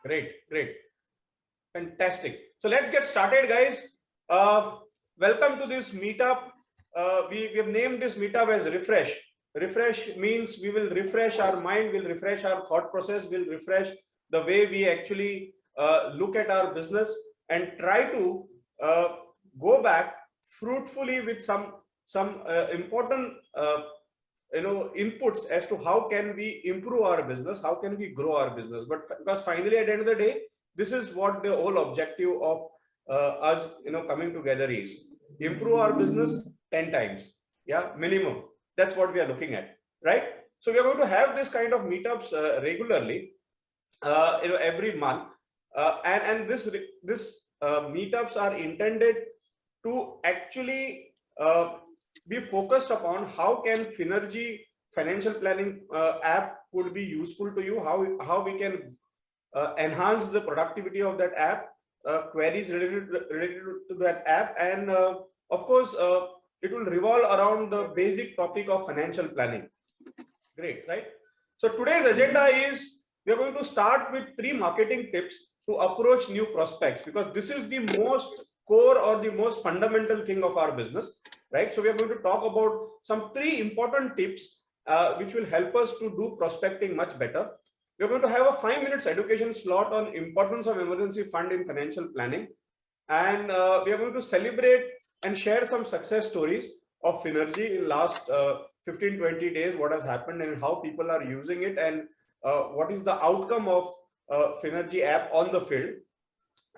Great, great. Fantastic. So let's get started, guys. Uh, Welcome to this meetup. We have named this meetup as Refresh. Refresh means we will refresh our mind, we'll refresh our thought process, we'll refresh the way we actually look at our business and try to go back fruitfully with some important inputs as to how can we improve our business, how can we grow our business. But because finally at the end of the day, this is what the whole objective of us coming together is: improve our business 10 times, yeah, minimum. That's what we are looking at, right? So we are going to have this kind of meetups regularly, every month, and this meetups are intended to actually be focused upon how can Finergy financial planning app would be useful to you, how we can enhance the productivity of that app, queries related to that app, and of course it will revolve around the basic topic of financial planning. Great, right? So today's agenda is we are going to start with 3 marketing tips to approach new prospects, because this is the most core or the most fundamental thing of our business, right? So we are going to talk about some 3 important tips which will help us to do prospecting much better. We're going to have a 5 minutes education slot on importance of emergency fund in financial planning, and we are going to celebrate and share some success stories of Finergy in last 15-20 days, what has happened and how people are using it, and what is the outcome of Finergy app on the field.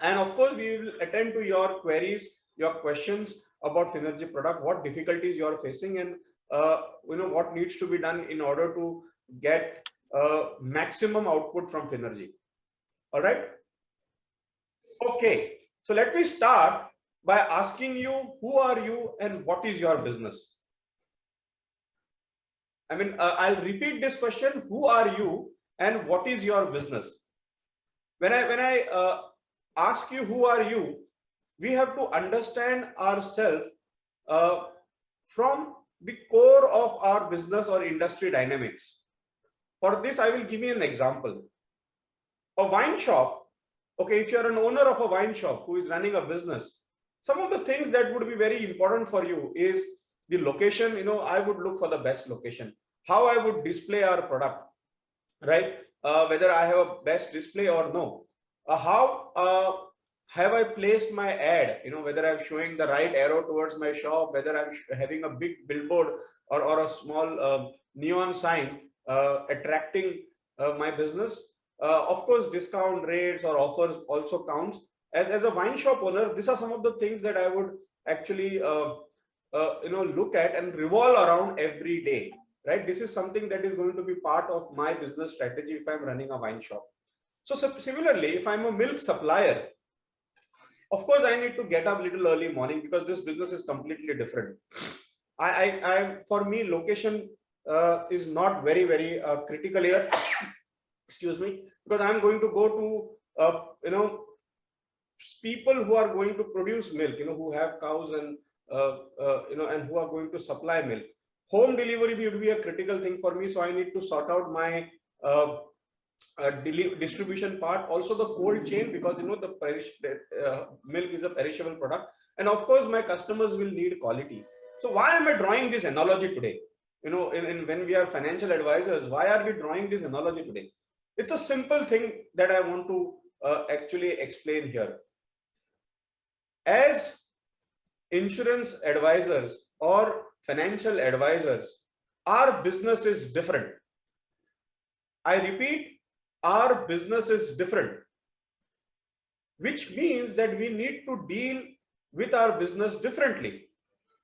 And of course we will attend to your queries, your questions about Finergy product, what difficulties you are facing, and what needs to be done in order to get maximum output from Finergy. All right. Okay, so let me start by asking you, who are you and what is your business? I mean, I'll repeat this question: who are you and what is your business? When I ask you who are you, we have to understand ourselves from the core of our business or industry dynamics. For this, I will give you an example. A wine shop, okay, if you're an owner of a wine shop who is running a business, some of the things that would be very important for you is the location. I would look for the best location, how I would display our product, right? Whether I have a best display or no, how have I placed my ad, whether I'm showing the right arrow towards my shop, whether I'm having a big billboard or a small neon sign attracting my business. Of course, discount rates or offers also counts. As a wine shop owner, these are some of the things that I would actually look at and revolve around every day, right? This is something that is going to be part of my business strategy if I'm running a wine shop. So similarly, if I'm a milk supplier, of course I need to get up little early morning, because this business is completely different. For me, location is not very critical here. Excuse me, because I'm going to go to people who are going to produce milk, who have cows and and who are going to supply milk. Home delivery would be a critical thing for me, so I need to sort out my distribution part, also the cold chain, because the milk is a perishable product, and of course my customers will need quality. So why am I drawing this analogy today? When we are financial advisors, why are we drawing this analogy today? It's a simple thing that I want to actually explain here. As insurance advisors or financial advisors, our business is different. I repeat, our business is different, which means that we need to deal with our business differently.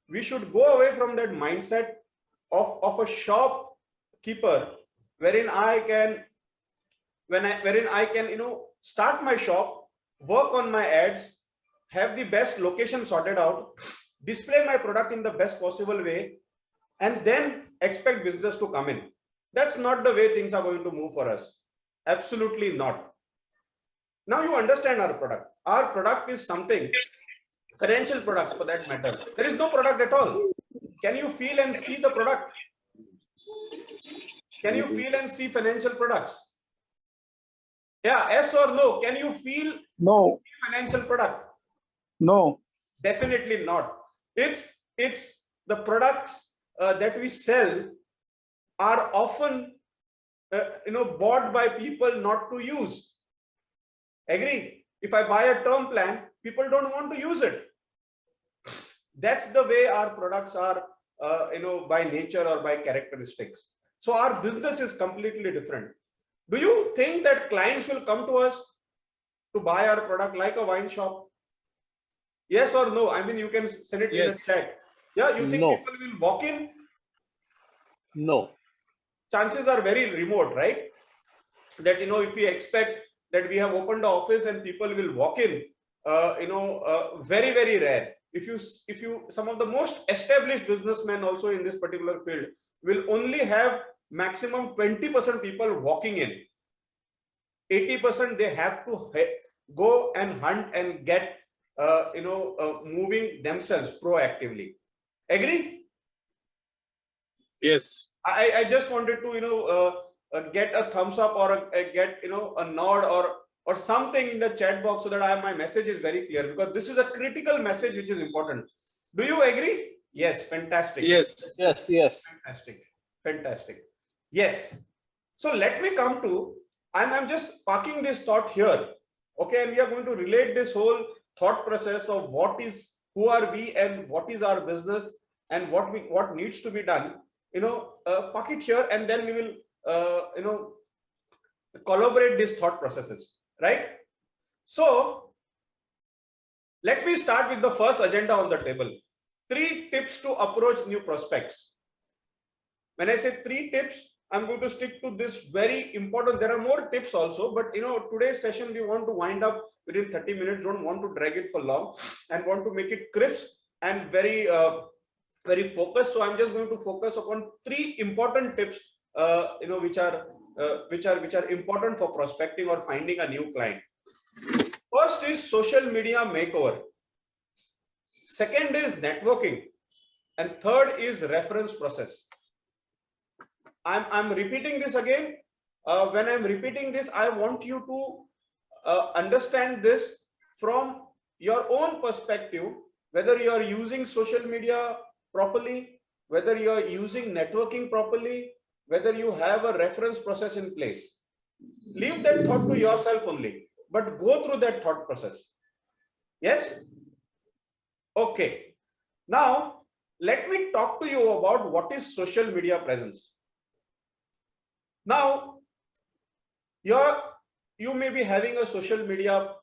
We should go away from that mindset of a shopkeeper wherein I can start my shop, work on my ads, have the best location sorted out, display my product in the best possible way, and then expect business to come in. That's not the way things are going to move for us. Absolutely not. Now you understand our product. Our product is something, financial products for that matter. There is no product at all. Can you feel and see the product? Can you feel and see financial products? Yeah, yes or no? Can you feel No. financial product? No. Definitely not. It's the products that we sell are often bought by people not to use. Agree? If I buy a term plan, people don't want to use it. That's the way our products are, by nature or by characteristics. So our business is completely different. Do you think that clients will come to us to buy our product like a wine shop? Yes or no? I mean, you can send it in the chat. Yeah, you think people will walk in? No. Chances are very remote, right? That, if we expect that we have opened the office and people will walk in, very, very rare. If you, some of the most established businessmen also in this particular field will only have maximum 20% people walking in. 80% they have to go and hunt and get, moving themselves proactively. Agree? Yes. I just wanted to, get a thumbs up or get, a nod or something in the chat box so that my message is very clear, because this is a critical message which is important. Do you agree? Yes, fantastic. Yes. Yes. Fantastic. Yes. So let me come to, I'm just parking this thought here. Okay, and we are going to relate this whole thought process of who are we and what is our business and what needs to be done. Park it here, and then we will, collaborate these thought processes, right? So let me start with the first agenda on the table. 3 tips to approach new prospects. When I say 3 tips, I'm going to stick to this very important. There are more tips also, but today's session we want to wind up within 30 minutes. Don't want to drag it for long and want to make it crisp and very very focused. So I'm just going to focus upon 3 important tips, which are important for prospecting or finding a new client. First is social media makeover. Second is networking, and third is reference process. I'm repeating this again. When I'm repeating this, I want you to understand this from your own perspective, whether you are using social media properly, whether you are using networking properly, whether you have a reference process in place. Leave that thought to yourself only, but go through that thought process. Yes? Okay. Now, let me talk to you about what is social media presence. Now, you may be having a social media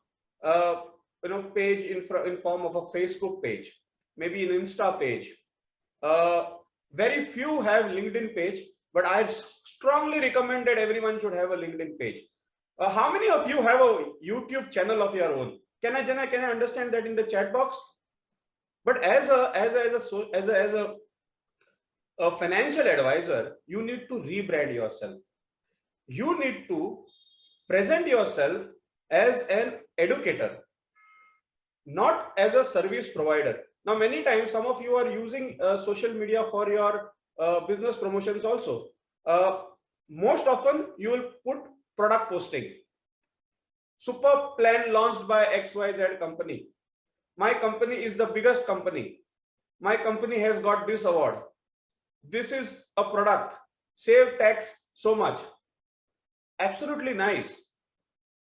page in form of a Facebook page, maybe an Insta page. Very few have LinkedIn page, but I strongly recommend that everyone should have a LinkedIn page. How many of you have a YouTube channel of your own? Can I understand that in the chat box? But as a financial advisor, you need to rebrand yourself. You need to present yourself as an educator, not as a service provider. Now, many times, some of you are using social media for your business promotions also. Most often, you will put product posting. Super plan launched by XYZ company. My company is the biggest company. My company has got this award. This is a product. Save tax so much. Absolutely nice.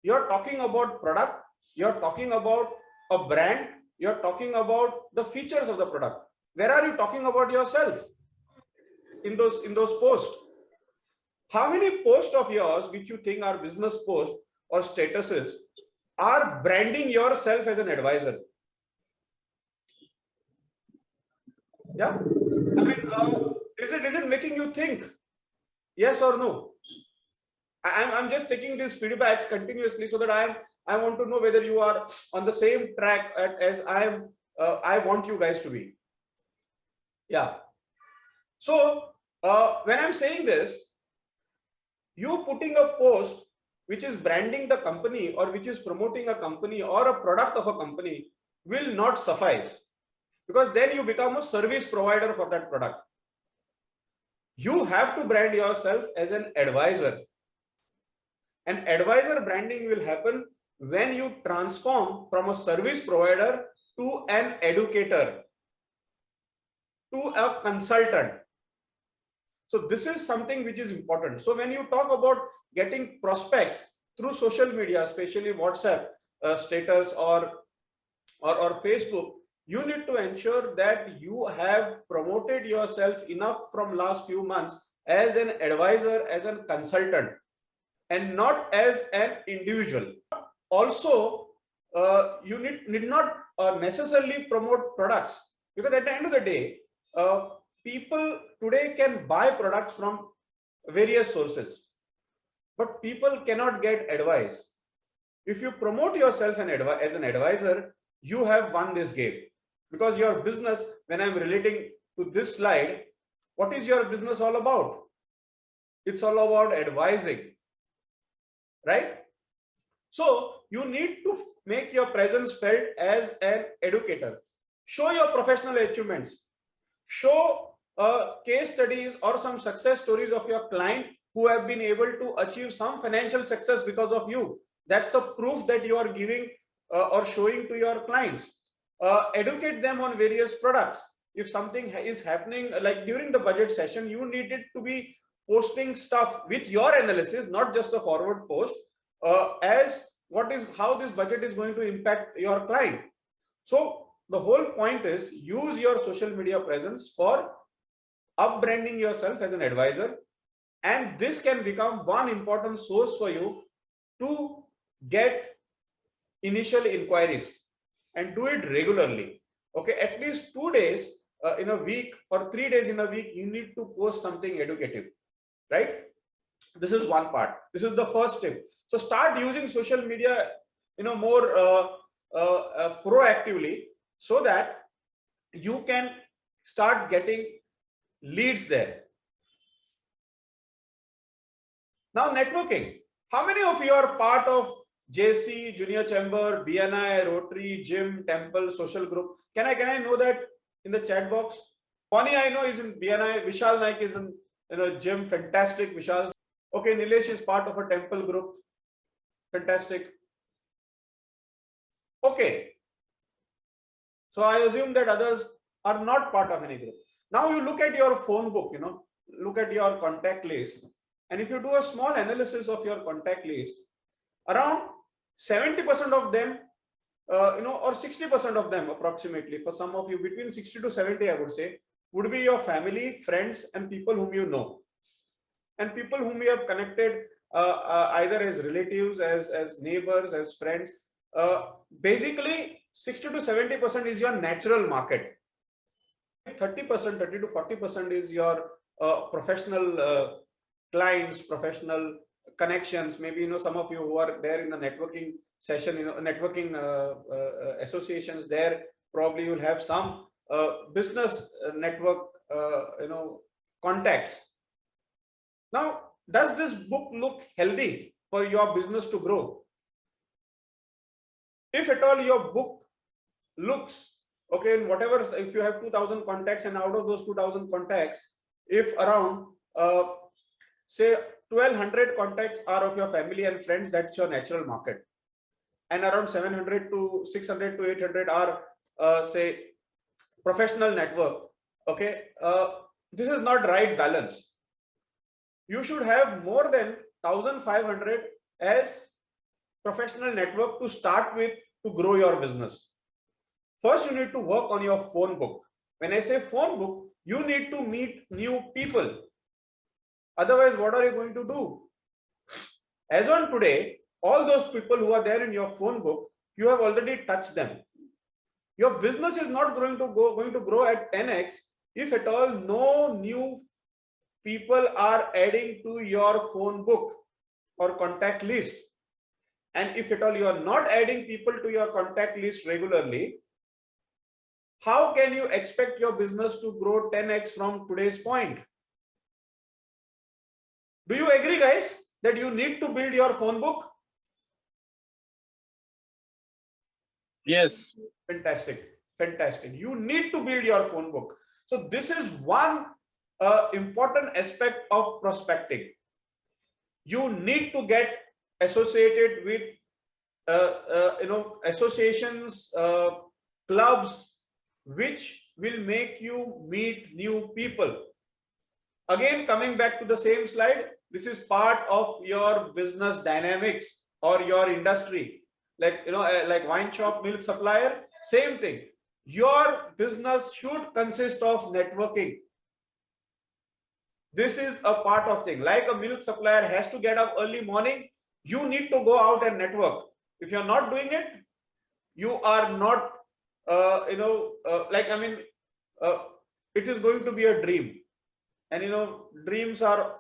You're talking about product, you're talking about a brand, you're talking about the features of the product. Where are you talking about yourself in those posts? How many posts of yours which you think are business posts or statuses are branding yourself as an advisor? Yeah, I mean, is it making you think? Yes or no? I'm just taking these feedbacks continuously so that I want to know whether you are on the same track as I am. I want you guys to be. Yeah. So when I'm saying this, you putting a post which is branding the company or which is promoting a company or a product of a company will not suffice, because then you become a service provider for that product. You have to brand yourself as an advisor. And advisor branding will happen when you transform from a service provider to an educator, to a consultant. So this is something which is important. So when you talk about getting prospects through social media, especially WhatsApp status or Facebook, you need to ensure that you have promoted yourself enough from last few months as an advisor, as a consultant, and not as an individual. Also, you need not necessarily promote products, because at the end of the day, people today can buy products from various sources, but people cannot get advice. If you promote yourself as an advisor, you have won this game, because your business, when I'm relating to this slide, what is your business all about? It's all about advising, right? So you need to make your presence felt as an educator. Show your professional achievements. Show case studies or some success stories of your client who have been able to achieve some financial success because of you. That's a proof that you are giving or showing to your clients. Educate them on various products. If something is happening, like during the budget session, you needed to be posting stuff with your analysis, not just a forward post, as how this budget is going to impact your client. So the whole point is, use your social media presence for up-branding yourself as an advisor, and this can become one important source for you to get initial inquiries, and do it regularly. Okay, at least 2 days in a week or 3 days in a week, you need to post something educative, right? This is one part. This is the first tip. So start using social media, more proactively, so that you can start getting leads there. Now, networking. How many of you are part of JC, Junior Chamber, BNI, Rotary, Gym, Temple, Social Group? Can I know that in the chat box? Bonnie, I know, is in BNI. Vishal Naik is in Gym. Fantastic, Vishal. Okay, Nilesh is part of a Temple group. Fantastic. Okay. So I assume that others are not part of any group. Now you look at your phone book, look at your contact list. And if you do a small analysis of your contact list, around 70% of them, or 60% of them approximately, for some of you, between 60 to 70, I would say, would be your family, friends, and people whom you know. And people whom you have connected either as relatives, as neighbors, as friends. Basically, 60 to 70% is your natural market. 30 to 40% is your professional clients, professional connections. Maybe some of you who are there in the networking session, networking associations, there probably you'll have some business network contacts. Now, does this book look healthy for your business to grow? If at all your book looks okay, in whatever, if you have 2,000 contacts, and out of those 2,000 contacts, if around say 1,200 contacts are of your family and friends, that's your natural market, and around 700 to 600 to 800 are say professional network. Okay, this is not right balance. You should have more than 1,500 as professional network to start with, to grow your business. First, you need to work on your phone book. When I say phone book, you need to meet new people. Otherwise, what are you going to do? As on today, all those people who are there in your phone book, you have already touched them. Your business is not going to grow at 10x if at all no new people are adding to your phone book or contact list. And if at all you are not adding people to your contact list regularly, how can you expect your business to grow 10x from today's point? Do you agree, guys, that you need to build your phone book? Yes. Fantastic. Fantastic. You need to build your phone book. So this is one important aspect of prospecting. You need to get associated with associations, clubs, which will make you meet new people. Again, coming back to the same slide, this is part of your business dynamics or your industry. Like, like wine shop, milk supplier, same thing. Your business should consist of networking. This is a part of thing. Like a milk supplier has to get up early morning, you need to go out and network. If you're not doing it, you are not, it is going to be a dream. And dreams are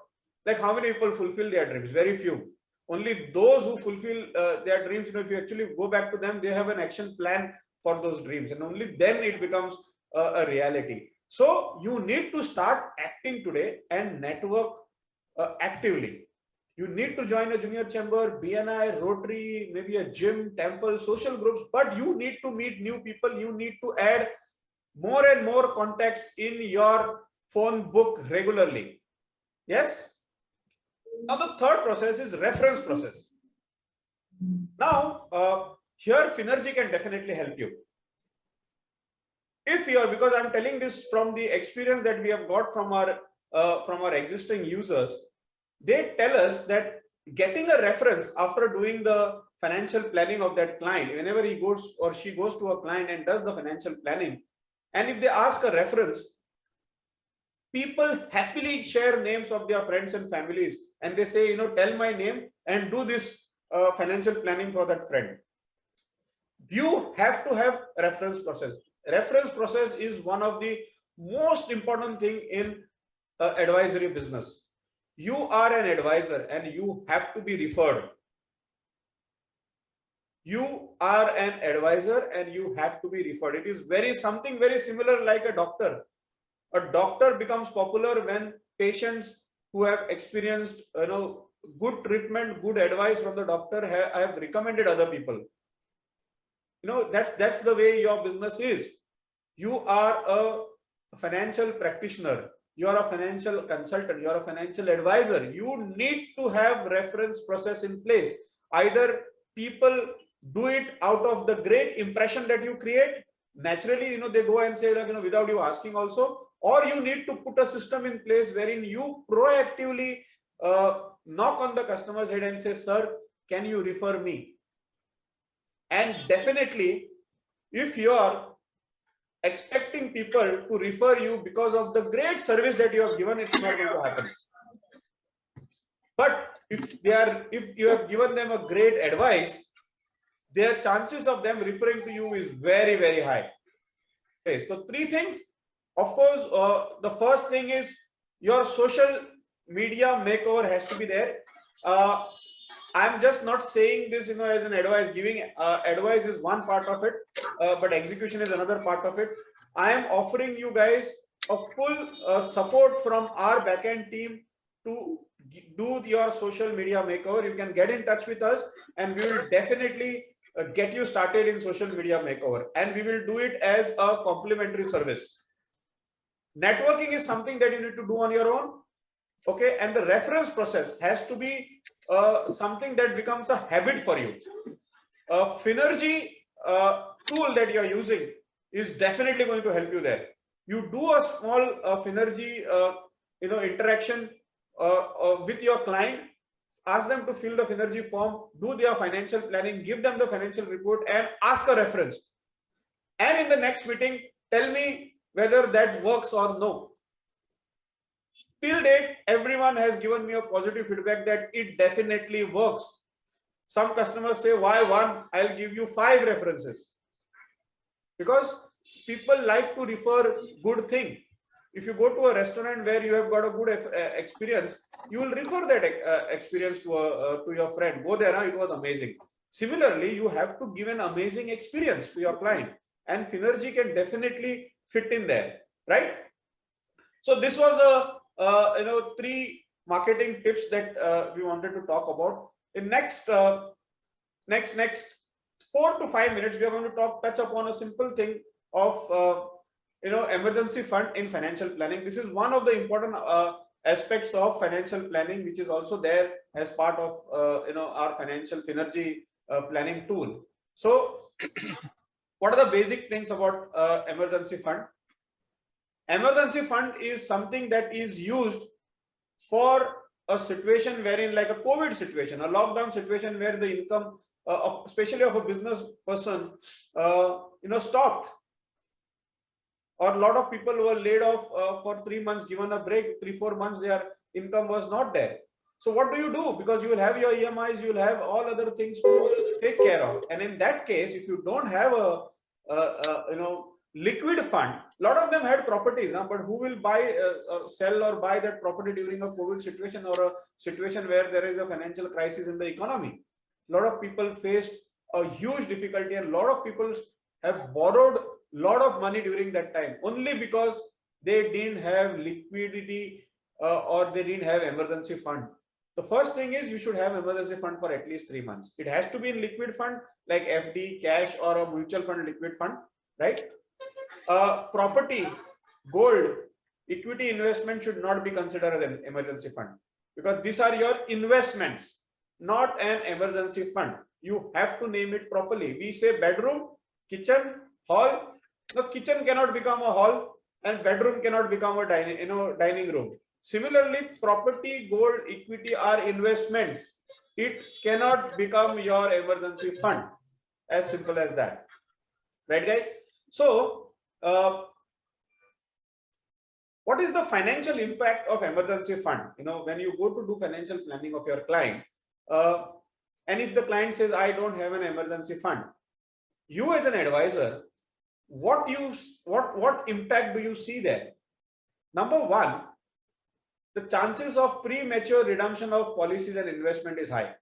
like, how many people fulfill their dreams? Very few. Only those who fulfill their dreams, if you actually go back to them, they have an action plan for those dreams, and only then it becomes a reality. So you need to start acting today and network actively. You need to join a junior chamber, BNI, Rotary, maybe a gym, temple, social groups, but you need to meet new people. You need to add more and more contacts in your phone book regularly. Yes. Now the third process is reference process. Now here Finergy can definitely help you. If you are, because I'm telling this from the experience that we have got from our existing users, they tell us that getting a reference after doing the financial planning of that client, whenever he goes or she goes to a client and does the financial planning, and if they ask a reference, people happily share names of their friends and families, and they say, tell my name and do this financial planning for that friend. You have to have reference process. Reference process is one of the most important thing in advisory business. You are an advisor and you have to be referred. You are an advisor and you have to be referred. It is something very similar like a doctor. A doctor becomes popular when patients who have experienced good treatment, good advice from the doctor have recommended other people. That's the way your business is. You are a financial practitioner, you are a financial consultant, you are a financial advisor. You need to have reference process in place. Either people do it out of the great impression that you create naturally, they go and say, without you asking also, or you need to put a system in place wherein you proactively knock on the customer's head and say, sir, can you refer me? And definitely, if you are expecting people to refer you because of the great service that you have given, it's not going to happen. But if you have given them a great advice, their chances of them referring to you is very, very high. Okay, so three things. Of course, the first thing is your social media makeover has to be there. I'm just not saying this, as an advice. Giving advice is one part of it, but execution is another part of it. I am offering you guys a full support from our backend team to do your social media makeover. You can get in touch with us, and we will definitely get you started in social media makeover, and we will do it as a complimentary service. Networking is something that you need to do on your own. Okay, and the reference process has to be something that becomes a habit for you. Finergy tool that you are using is definitely going to help you there. You do a small Finergy interaction with your client, ask them to fill the Finergy form, do their financial planning, give them the financial report, and ask a reference. And in the next meeting, tell me whether that works or no. Till date, everyone has given me a positive feedback that it definitely works. Some customers say, why one? I'll give you 5 references. Because people like to refer good thing. If you go to a restaurant where you have got a good experience, you will refer that experience to your friend. Go there, it was amazing. Similarly, you have to give an amazing experience to your client, and Finergy can definitely fit in there, right? So this was the 3 marketing tips that we wanted to talk about. In next 4 to 5 minutes, we are going to touch upon a simple thing of emergency fund in financial planning. This is one of the important aspects of financial planning, which is also there as part of our financial Finergy planning tool. So what are the basic things about emergency fund? Emergency fund is something that is used for a situation wherein, like a COVID situation, a lockdown situation, where the income especially of a business person stopped, or a lot of people were laid off for 3 months, given a break, 3-4 months their income was not there. So what do you do? Because you will have your EMIs, you will have all other things to take care of, and in that case, if you don't have a liquid fund, a lot of them had properties, but who will buy sell or buy that property during a COVID situation, or a situation where there is a financial crisis in the economy? A lot of people faced a huge difficulty, and a lot of people have borrowed a lot of money during that time, only because they didn't have liquidity or they didn't have emergency fund. The first thing is, you should have emergency fund for at least 3 months. It has to be in liquid fund like FD, cash, or a mutual fund liquid fund, right? Property, gold, equity investment should not be considered as an emergency fund, because these are your investments, not an emergency fund. You have to name it properly. We say bedroom, kitchen, hall. No, kitchen cannot become a hall, and bedroom cannot become a dining room. Similarly, property, gold, equity are investments. It cannot become your emergency fund. As simple as that, right, guys? So what is the financial impact of emergency fund? When you go to do financial planning of your client, and if the client says, I don't have an emergency fund, you as an advisor, what impact do you see there? Number one, the chances of premature redemption of policies and investment is high.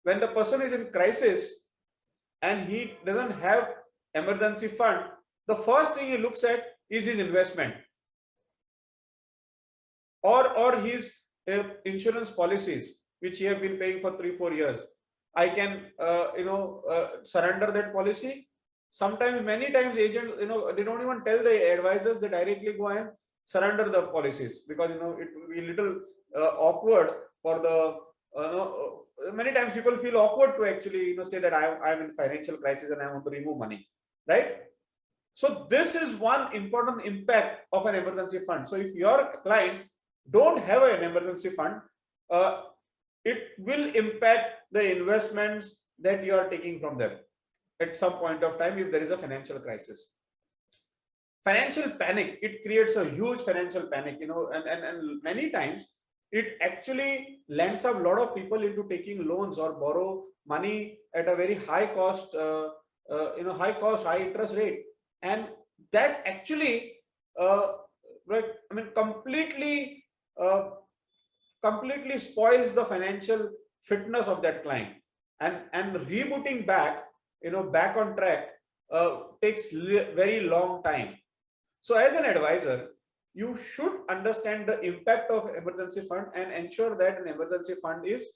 When the person is in crisis and he doesn't have emergency fund, the first thing he looks at is his investment or his insurance policies, which he have been paying for 3-4 years. I can surrender that policy. Sometimes, many times, agents they don't even tell the advisors, they directly go and surrender the policies, because it will be a little awkward for the many times people feel awkward to actually say that I'm in financial crisis and I want to remove money, right? So this is one important impact of an emergency fund. So if your clients don't have an emergency fund, it will impact the investments that you are taking from them at some point of time if there is a financial crisis. Financial panic, it creates a huge financial panic, and many times it actually lands up a lot of people into taking loans or borrow money at a very high cost, high interest rate, and that actually completely spoils the financial fitness of that client, and rebooting back back on track takes very long time. So as an advisor, you should understand the impact of emergency fund and ensure that an emergency fund is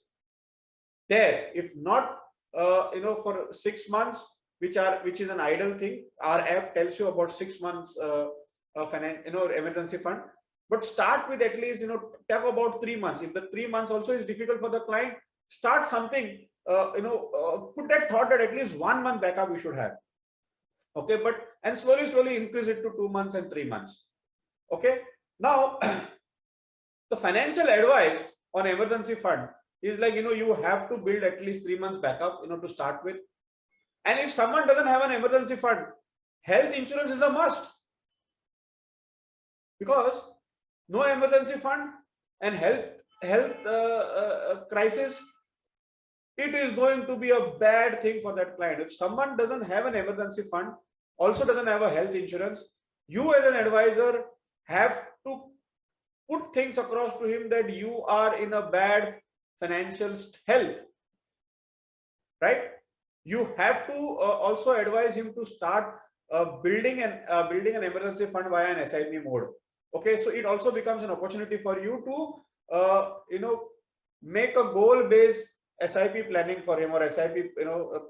there. If not for 6 months, which is an idle thing. Our app tells you about 6 months of an emergency fund, but start with at least talk about 3 months. If the 3 months also is difficult for the client, start something, put that thought that at least 1 month backup you should have. Okay, and slowly increase it to 2 months and 3 months. Okay, now the financial advice on emergency fund is like, you have to build at least 3 months backup to start with. And if someone doesn't have an emergency fund, health insurance is a must, because no emergency fund and health crisis, it is going to be a bad thing for that client. If someone doesn't have an emergency fund, also doesn't have a health insurance, you as an advisor have to put things across to him that you are in a bad financial health, right? You have to also advise him to start building an emergency fund via an SIP mode. Okay, so it also becomes an opportunity for you to make a goal-based SIP planning for him, or SIP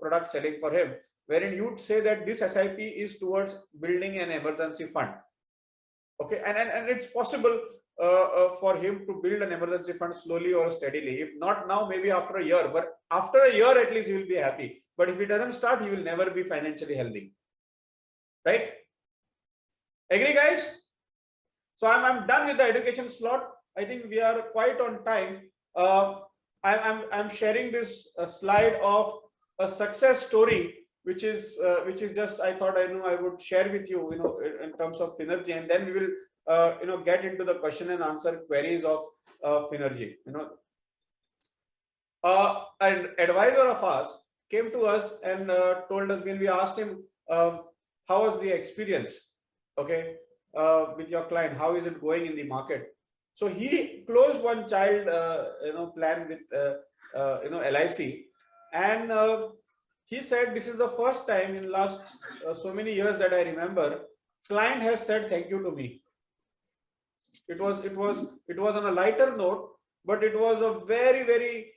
product selling for him, wherein you'd say that this SIP is towards building an emergency fund. Okay, and it's possible for him to build an emergency fund slowly or steadily. If not now, maybe after a year, but after a year at least he will be happy. But if he doesn't start, he will never be financially healthy. Right? Agree, guys? So I'm done with the education slot. I think we are quite on time. I'm sharing this slide of a success story, which is just, I thought I would share with you, in terms of Finergy, and then we will get into the question and answer queries of Finergy. An advisor of ours came to us and told us, when we asked him how was the experience, okay, with your client, how is it going in the market. So he closed one child plan with LIC, and he said this is the first time in last so many years that I remember client has said thank you to me. It was on a lighter note, but it was a very, very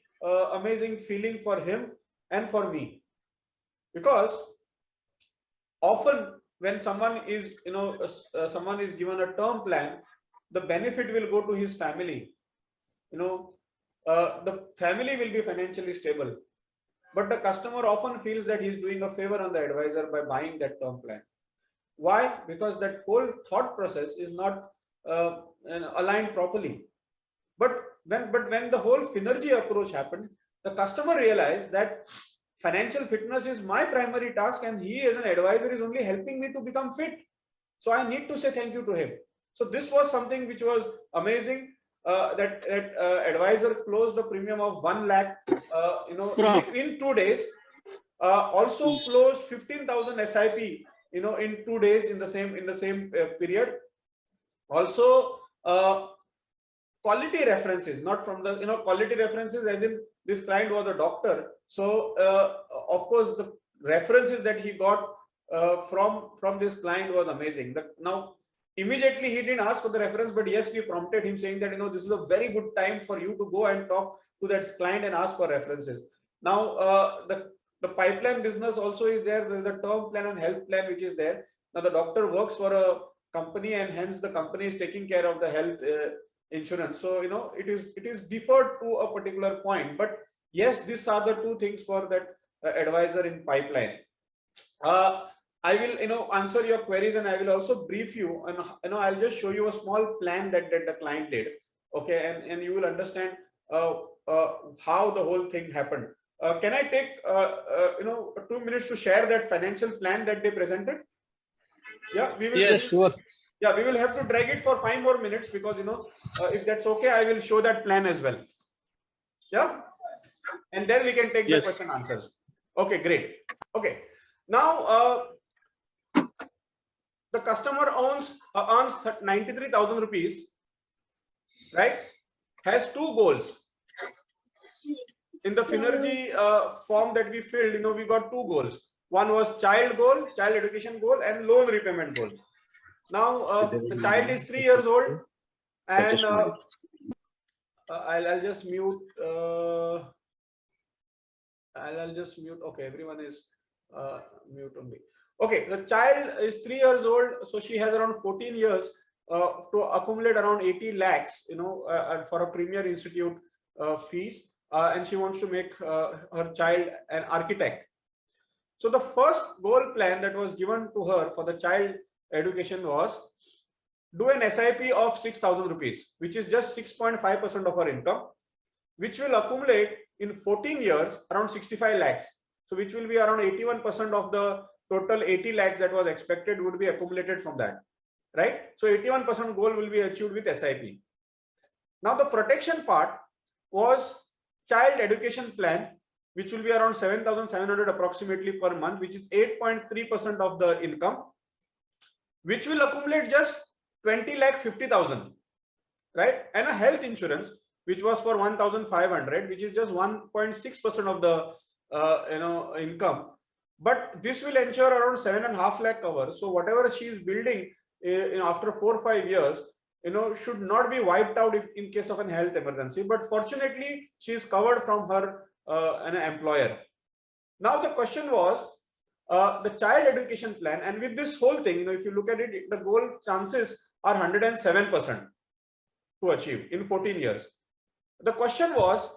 amazing feeling for him and for me, because often when someone is someone is given a term plan, the benefit will go to his family. The family will be financially stable, but the customer often feels that he's doing a favor on the advisor by buying that term plan. Why? Because that whole thought process is not aligned properly. But when the whole Finergy approach happened, the customer realized that financial fitness is my primary task, and he as an advisor is only helping me to become fit. So I need to say thank you to him. So this was something which was amazing. That advisor closed the premium of 1 lakh, in 2 days. Also closed 15,000 SIP, in 2 days in the same period. Also, quality references, not from the quality references, as in this client was a doctor. So of course, the references that he got from this client was amazing. Now, immediately he didn't ask for the reference, but yes, we prompted him saying that this is a very good time for you to go and talk to that client and ask for references. Now the pipeline business also is there. There's the term plan and health plan which is there. Now the doctor works for a company, and hence the company is taking care of the health insurance. So it is deferred to a particular point. But yes, these are the two things for that advisor in pipeline. I will answer your queries, and I will also brief you, and I'll just show you a small plan that the client did, okay, and you will understand how the whole thing happened. Can I take 2 minutes to share that financial plan that they presented? Yeah, we will. Yes, sure. Yeah, we will have to drag it for 5 more minutes, because if that's okay, I will show that plan as well. Yeah, and then we can take the question answers. Okay, great. Okay, now the customer earns 93,000 rupees, right? Has 2 goals. In the Finergy form that we filled, we got 2 goals. One was child goal, child education goal, and loan repayment goal. Now the child is 3 years old, and I'll just mute. I'll just mute. Okay, everyone is mute only. Okay, the child is 3 years old, so she has around 14 years to accumulate around 80 lakhs, for a premier institute fees, and she wants to make her child an architect. So the first goal plan that was given to her for the child education was do an SIP of 6,000 rupees, which is just 6.5% of her income, which will accumulate in 14 years around 65 lakhs. So which will be around 81% of the total 80 lakhs that was expected would be accumulated from that, right? So 81% goal will be achieved with SIP. Now the protection part was child education plan, which will be around 7,700 approximately per month, which is 8.3% of the income, which will accumulate just 20 lakh 50,000, right? And a health insurance, which was for 1,500, which is just 1.6% of the income. But this will ensure around 7.5 lakh cover. So whatever she is building after 4 or 5 years, should not be wiped out in case of an health emergency. But fortunately, she is covered from her an employer. Now the question was the child education plan, and with this whole thing, if you look at it, the goal chances are 107%. to achieve in 14 years. The question was,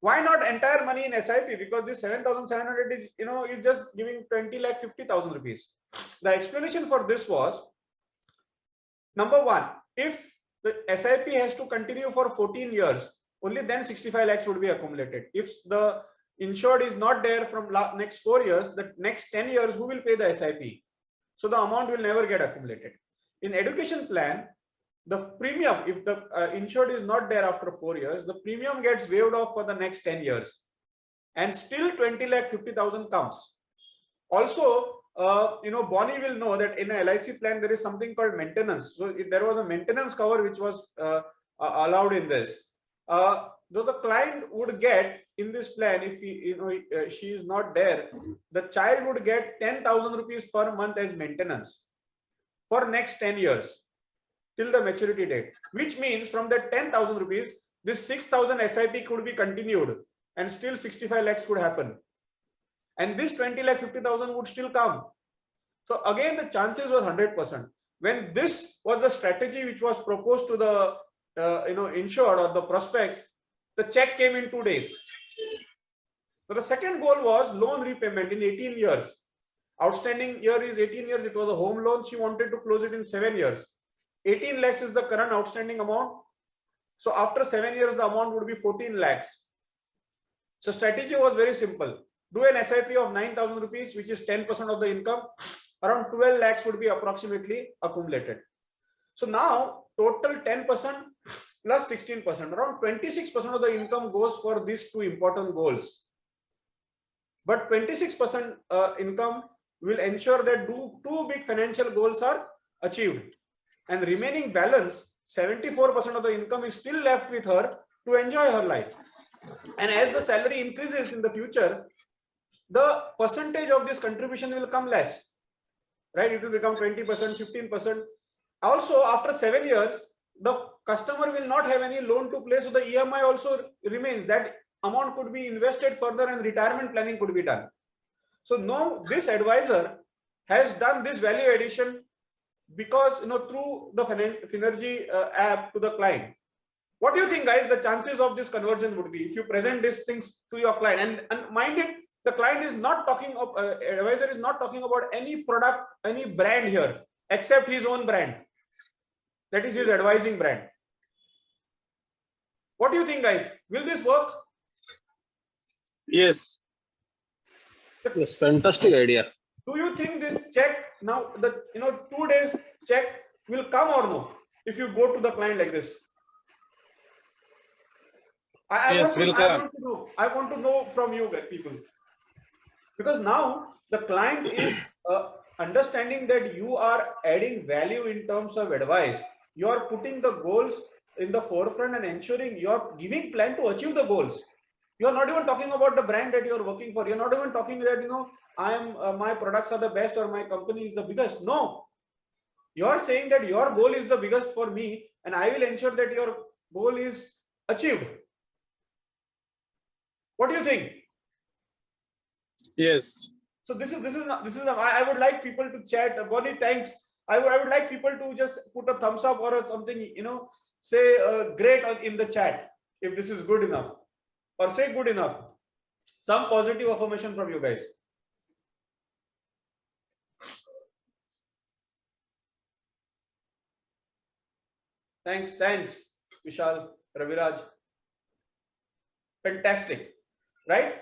why not entire money in SIP? Because this 7,700 is, is just giving 20 lakh 50,000 rupees. The explanation for this was, number one, if the SIP has to continue for 14 years, only then 65 lakhs would be accumulated. If the insured is not there from next 4 years, the next 10 years, who will pay the SIP? So the amount will never get accumulated. In education plan, the premium, if the insured is not there after 4 years, the premium gets waived off for the next 10 years. And still 20 lakh 50,000 comes. Also, Bonnie will know that in a LIC plan, there is something called maintenance. So if there was a maintenance cover which was allowed in this. Though the client would get in this plan, if she is not there, the child would get 10,000 rupees per month as maintenance for next 10 years till the maturity date, which means from that 10,000 rupees, this 6,000 SIP could be continued and still 65 lakhs could happen. And this 20 lakh 50,000 would still come. So again, the chances was 100%. When this was the strategy which was proposed to the insured or the prospects, the check came in 2 days. So the second goal was loan repayment in 18 years. Outstanding year is 18 years. It was a home loan. She wanted to close it in 7 years. 18 lakhs is the current outstanding amount. So after 7 years, the amount would be 14 lakhs. So strategy was very simple. Do an SIP of 9,000 rupees, which is 10% of the income. Around 12 lakhs would be approximately accumulated. So now total 10% plus 16%, around 26% of the income goes for these two important goals. But 26% income will ensure that two big financial goals are achieved. And remaining balance, 74% of the income is still left with her to enjoy her life. And as the salary increases in the future, the percentage of this contribution will come less, right? It will become 20%, 15%. Also, after 7 years, the customer will not have any loan to pay, so the EMI also remains. That amount could be invested further and retirement planning could be done. So now this advisor has done this value addition because through the Finergy app to the client. What do you think, guys, the chances of this conversion would be if you present these things to your client? And mind it, the client is not talking of advisor is not talking about any product, any brand here except his own brand. That is his advising brand. What do you think, guys? Will this work? Yes. Yes, fantastic idea. Do you think this check now, the 2 days check will come or no if you go to the client like this? I want to know from you guys, people, because now the client is understanding that you are adding value in terms of advice. You are putting the goals in the forefront and ensuring you are giving plan to achieve the goals. You are not even talking about the brand that you are working for. You're not even talking that I am my products are the best or my company is the biggest. No, you are saying that your goal is the biggest for me, and I will ensure that your goal is achieved. What do you think? Yes. So this is I would like people to chat. Bonnie, thanks. I would like people to just put a thumbs up or something, say great in the chat if this is good enough, or say good enough. Some positive affirmation from you guys. Thanks, Vishal, Raviraj. Fantastic, right?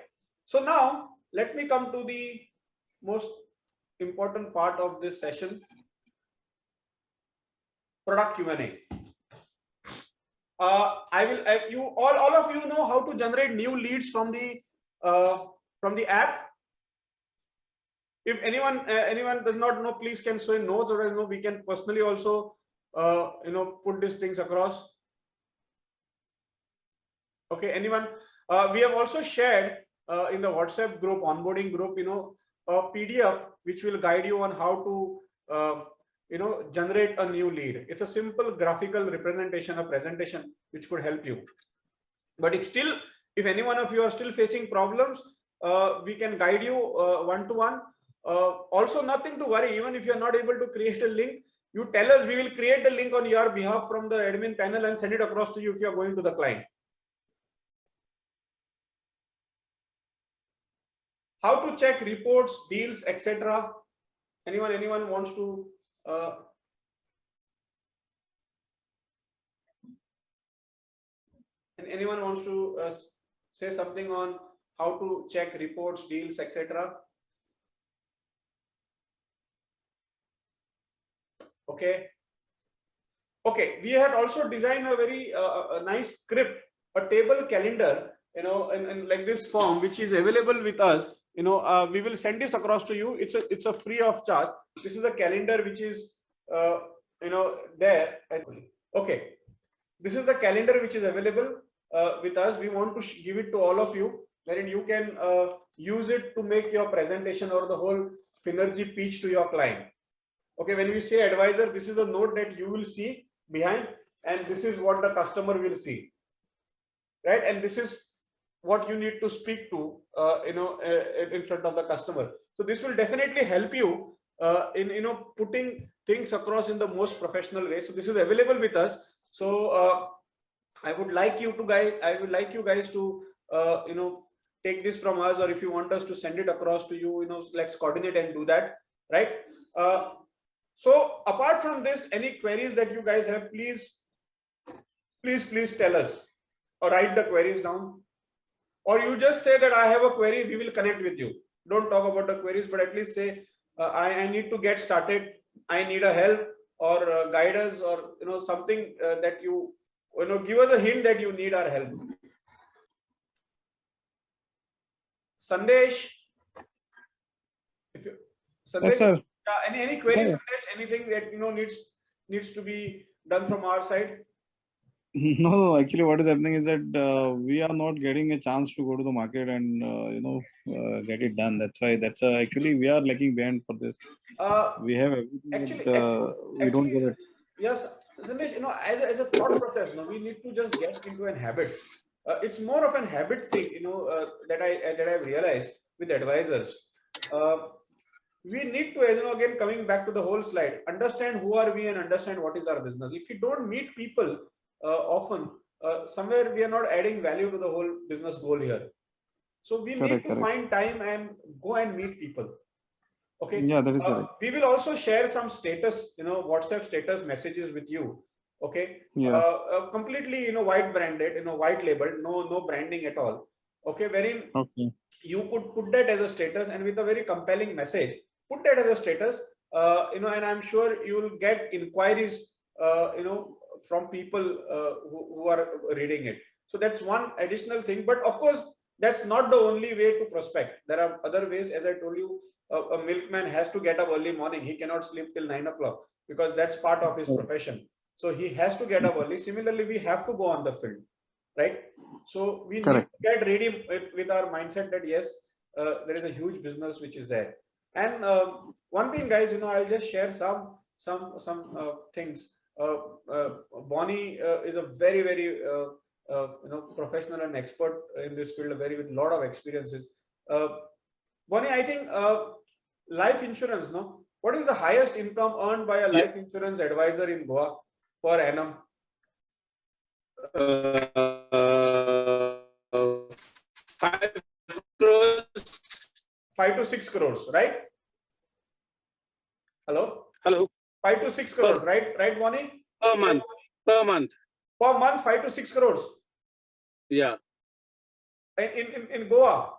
So now let me come to the most important part of this session, product Q&A. All of you know how to generate new leads from the app. If anyone does not know, please can show in notes, or we can personally also put these things across. Okay, anyone? We have also shared in the WhatsApp group, onboarding group, a PDF which will guide you on how to generate a new lead. It's a simple graphical representation, a presentation which could help you. But if any one of you are still facing problems, we can guide you one-to-one. Also, nothing to worry. Even if you are not able to create a link, You tell us, we will create the link on your behalf from the admin panel and send it across to you if you are going to the client. How to check reports, deals, etc. Anyone wants to anyone wants to say something on how to check reports, deals, etc. Okay. Okay, we had also designed a very a nice script, a table calendar, in like this form, which is available with us. We will send this across to you. It's a free of charge. This is a calendar which is there. Okay, this is the calendar which is available with us. We want to give it to all of you, wherein you can use it to make your presentation or the whole Finergy pitch to your client. Okay, when we say advisor, this is a note that you will see behind, and this is what the customer will see, right? And this is what you need to speak to, in front of the customer. So this will definitely help you in putting things across in the most professional way. So this is available with us. So I would like you guys to take this from us, or if you want us to send it across to you, let's coordinate and do that, right? So apart from this, any queries that you guys have, please tell us, or write the queries down, or you just say that I have a query, we will connect with you. Don't talk about the queries, but at least say I need to get started, I need a help, or guide us, or something that you give us a hint that you need our help. Sandesh, Yes, sir. Any queries, Sandesh? Anything that needs to be done from our side? No, actually, what is happening is that we are not getting a chance to go to the market and get it done. That's why actually we are lagging behind for this. We have everything, but we don't get it. Yes, Sandesh, as a thought process, we need to just get into an habit. It's more of an habit thing, that I've realized with advisors. We need to, again, coming back to the whole slide, understand who are we and understand what is our business. If you don't meet people often, somewhere we are not adding value to the whole business goal here. So we need to find time and go and meet people. Okay. Yeah, that is correct. We will also share some status, WhatsApp status messages with you. Okay. Yeah. Completely, white branded, white labeled, no branding at all. Okay. Wherein you could put that as a status, and with a very compelling message, put that as a status, and I'm sure you will get inquiries, from people who are reading it. So that's one additional thing. But of course, that's not the only way to prospect. There are other ways. As I told you, a milkman has to get up early morning. He cannot sleep till 9 o'clock because that's part of his profession. So he has to get up early. Similarly, we have to go on the field, right? So we need to get ready with our mindset that yes, there is a huge business which is there. And one thing, guys, I'll just share some things. Bonnie is a very, very professional and expert in this field, with a lot of experiences. Bonnie, I think life insurance, what is the highest income earned by a life insurance advisor in Goa per annum? 5 crores. 5 to 6 crores, right? Hello? 5 to 6 crores, right, Bonnie? Per month. Per month, 5 to 6 crores. Yeah. In Goa?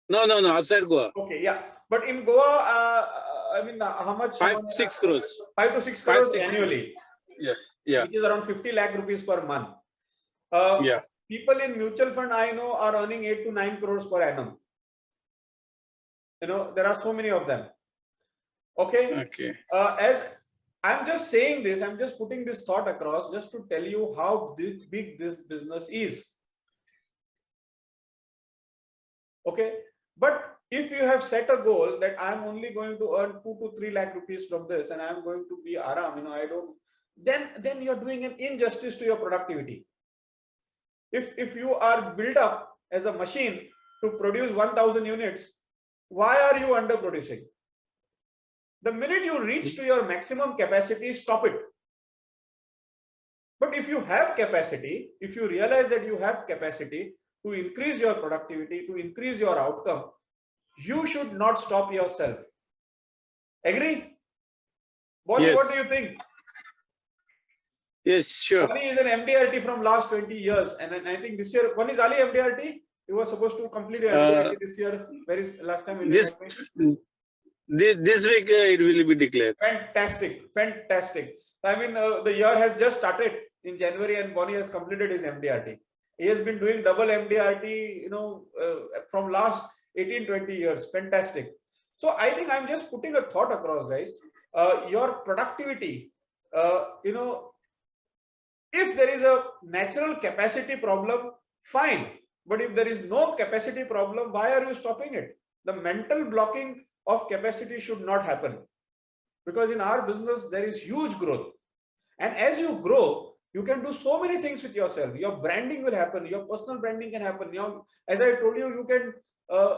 No, outside Goa. Okay, yeah. But in Goa, I mean, how much? 5 to 6 crores. 5 to 6 crores annually. Yeah. Which is around 50 lakh rupees per month. Yeah. People in mutual fund, I know, are earning 8 to 9 crores per annum. There are so many of them. Okay. As I'm just saying this, I'm just putting this thought across just to tell you how big this business is. Okay. But if you have set a goal that I'm only going to earn 2 to 3 lakh rupees from this, and I'm going to be aram, then you're doing an injustice to your productivity. If you are built up as a machine to produce 1,000 units, why are you underproducing? The minute you reach to your maximum capacity, stop it. But if you have capacity, if you realize that you have capacity to increase your productivity, to increase your outcome, you should not stop yourself. Agree? Bonnie, Yes. what do you think? Yes, sure. Bonnie is an MDRT from last 20 years. And I think this year, Bonnie is Ali MDRT? You were supposed to complete your MDRT this year. Where is last time? This week it will be declared. Fantastic. Fantastic. I mean, the year has just started in January and Bonnie has completed his MDRT. He has been doing double MDRT, from last 18-20 years. Fantastic. So I think I'm just putting a thought across, guys. Your productivity, if there is a natural capacity problem, fine. But if there is no capacity problem, why are you stopping it? The mental blocking of capacity should not happen. Because in our business, there is huge growth. And as you grow, you can do so many things with yourself. Your branding will happen. Your personal branding can happen. As I told you, you can,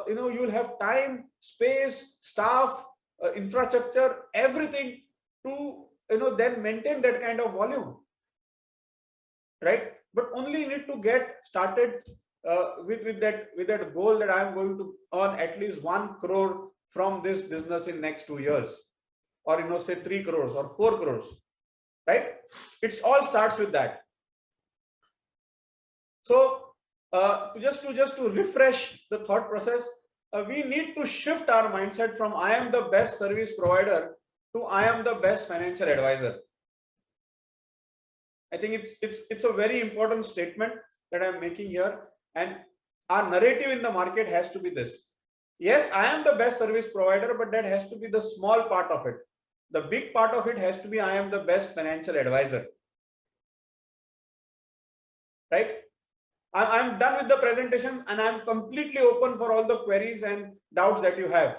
you will have time, space, staff, infrastructure, everything to, then maintain that kind of volume. Right? But only need to get started with that goal that I am going to earn at least 1 crore from this business in next 2 years, or say 3 crores or 4 crores, right? It all starts with that. So just to refresh the thought process, we need to shift our mindset from I am the best service provider to I am the best financial advisor. I think it's a very important statement that I'm making here, and our narrative in the market has to be this. Yes, I am the best service provider, but that has to be the small part of it. The big part of it has to be I am the best financial advisor. Right? I'm done with the presentation and I'm completely open for all the queries and doubts that you have.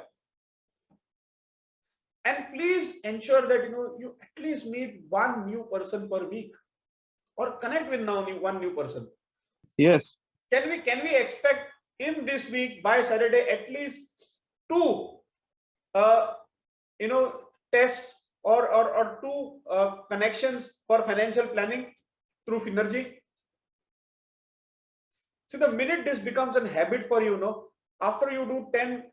And please ensure that you at least meet one new person per week, or connect with one new person. Yes. Can we expect in this week by Saturday at least 2 tests or 2 connections for financial planning through Finergy? See, the minute this becomes a habit for you, after you do 10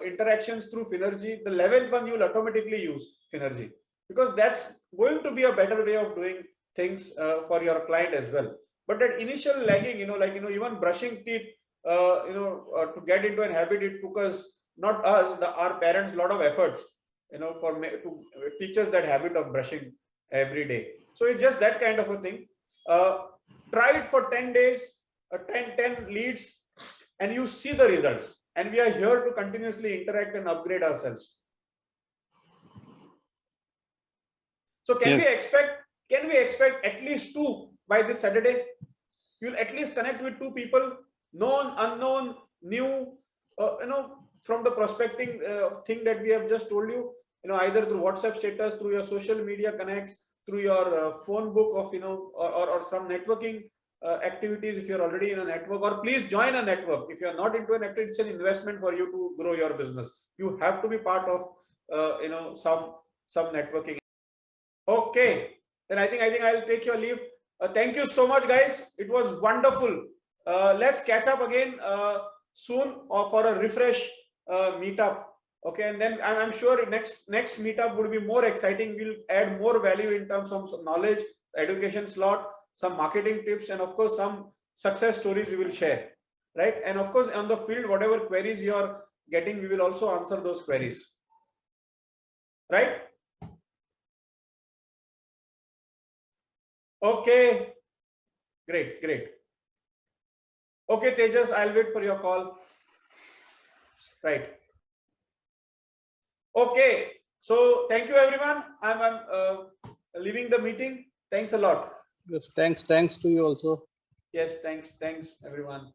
interactions through Finergy, the 11th one you will automatically use Finergy, because that's going to be a better way of doing things for your client as well. But that initial lagging, even brushing teeth, to get into a habit, it took us, not us, our parents, a lot of efforts, to teach us that habit of brushing every day. So it's just that kind of a thing. Try it for 10 days, 10 leads, and you see the results. And we are here to continuously interact and upgrade ourselves. So can we expect at least 2 by this Saturday? You'll at least connect with 2 people, known, unknown, new, from the prospecting thing that we have just told you, either through WhatsApp status, through your social media connects, through your phone book of, or some networking activities if you're already in a network, or please join a network. If you're not into a network, it's an investment for you to grow your business. You have to be part of, some networking. Okay, then I think I'll take your leave. Thank you so much, guys. It was wonderful. Let's catch up again soon for a refresh meetup. Okay, and then I'm sure next meetup would be more exciting. We'll add more value in terms of knowledge, education slot, some marketing tips, and of course some success stories we will share, right? And of course on the field, whatever queries you're getting, we will also answer those queries, right? Okay, great. Okay, Tejas, I'll wait for your call. Right. Okay, so thank you everyone. I'm leaving the meeting. Thanks a lot. Yes, thanks to you also. Yes, thanks everyone.